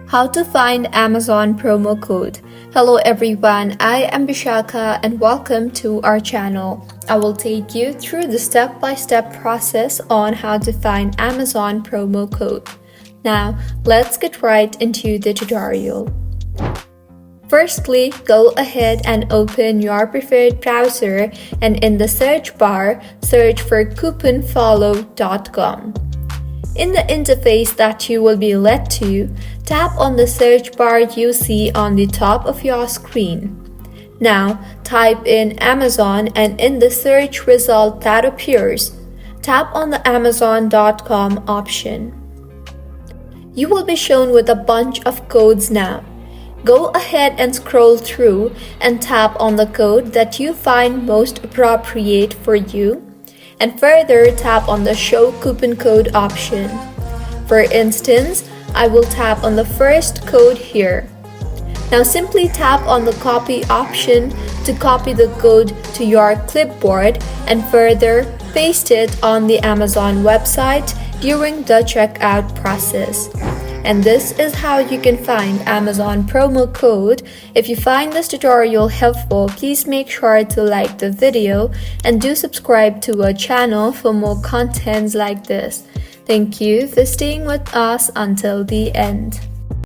How to find Amazon promo code. Hello everyone, I am Bishaka and welcome to our channel. I will take you through the step-by-step process on how to find Amazon promo code. Now, let's get right into the tutorial. Firstly, go ahead and open your preferred browser and in the search bar, search for couponfollow.com. In the interface that you will be led to, tap on the search bar you see on the top of your screen. Now, type in Amazon and in the search result that appears, tap on the Amazon.com option. You will be shown with a bunch of codes now. Go ahead and scroll through and tap on the code that you find most appropriate for you, and further tap on the Show Coupon Code option. For instance, I will tap on the first code here. Now simply tap on the Copy option to copy the code to your clipboard and further paste it on the Amazon website during the checkout process. And this is how you can find Amazon promo code. If you find this tutorial helpful, please make sure to like the video and do subscribe to our channel for more contents like this. Thank you for staying with us until the end.